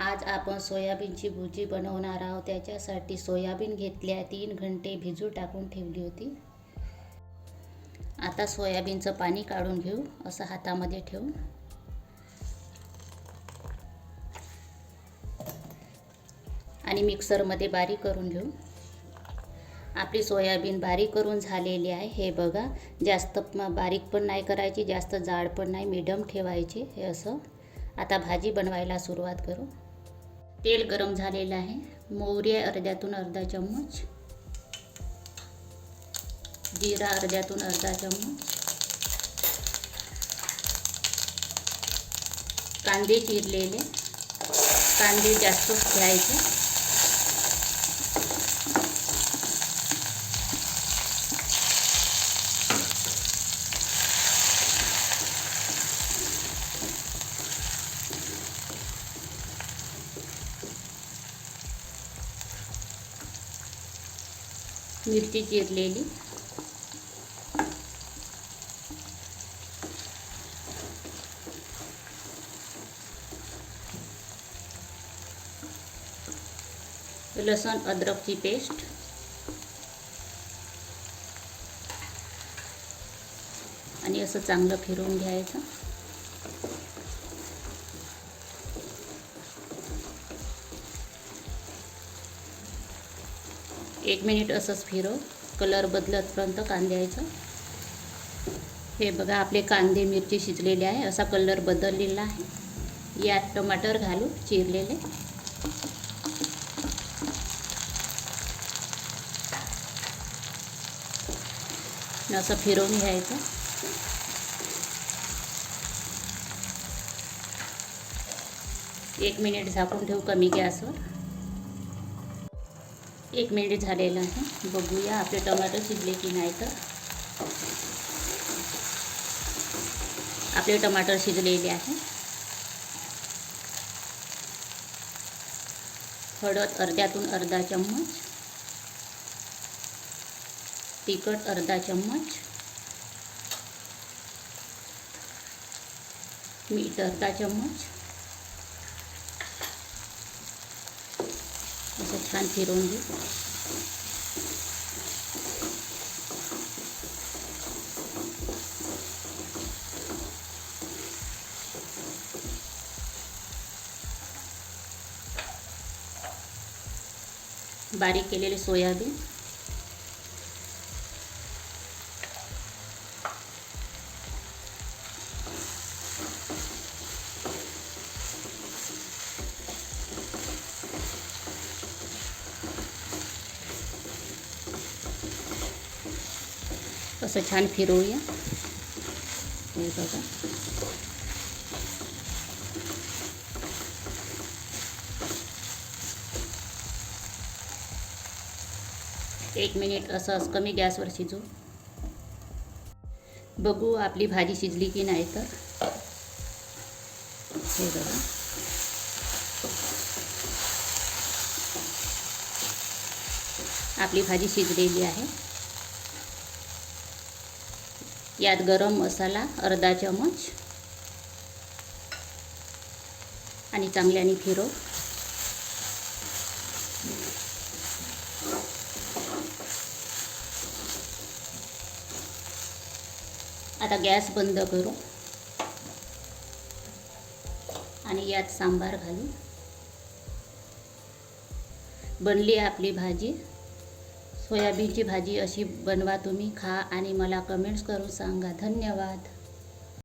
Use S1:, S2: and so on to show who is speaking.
S1: आज आपण सोयाबीनची भुर्जी बनवणार आहोत। त्याच्यासाठी सोयाबीन घेतल्या 3 घंटे भिजू टाकून ठेवली होती। आता सोयाबीनचं पाणी काढून घेऊ, असं हातामध्ये ठेवून आणि मिक्सरमध्ये बारीक करून घेऊ। आपली सोयाबीन बारीक करून झालेली आहे। हे बघा, जास्त बारीक पण नाही करायची, जास्त जाड पण नाही, मीडियम ठेवायची हे असं। आता भाजी बनवायला सुरुवात करू। तेल गरम झालेलं आहे। मोहरी अर्ध्यातून अर्धा चम्मच, जिरा अर्ध्यातून अर्धा चम्मच, कांदे चिरलेले, कांदे जास्त घ्यायचे, मिरची चिरलेली, लसूण अद्रकची पेस्ट, आणि असं चांगलं फिरवून घ्यायचं। एक मिनिट असंच फिरव, कलर बदलतपर्यंत कांद्याचा। हे बघा, आपले कांदे मिरची शिजलेले आहे, असा कलर बदललेला आहे। यात टमाटर घालू चिरलेले, असं फिरवून घ्यायचं। एक मिनिट झाकून ठेवू कमी गॅसवर। 1 मिनिट झालेलं आहे। बघूया आपले टमाटर शिजले की नाही तर। आपले टमाटर शिजलेले आहे। हळद अर्ध्यातून अर्धा चम्मच, तिखट अर्धा चम्मच, मीठ अर्धा चम्मच, असं छान फिरवून घेऊ। बारीक केलेले सोयाबीन, असं छान फिरवूया। हे बघा, एक मिनिट असं कमी गॅसवर शिजू। बघू आपली भाजी शिजली की नाही तर। हे बघा, आपली भाजी शिजलेली आहे। यात गरम मसाला अर्धा चम्मच आणि चांगल्याने फिरव। आता गॅस बंद करू आणि यात सांबार घालू। बनली आपली भाजी। सोयाबीनची भाजी अशी बनवा तुम्ही, खा आणि मला कमेंट्स करून सांगा। धन्यवाद।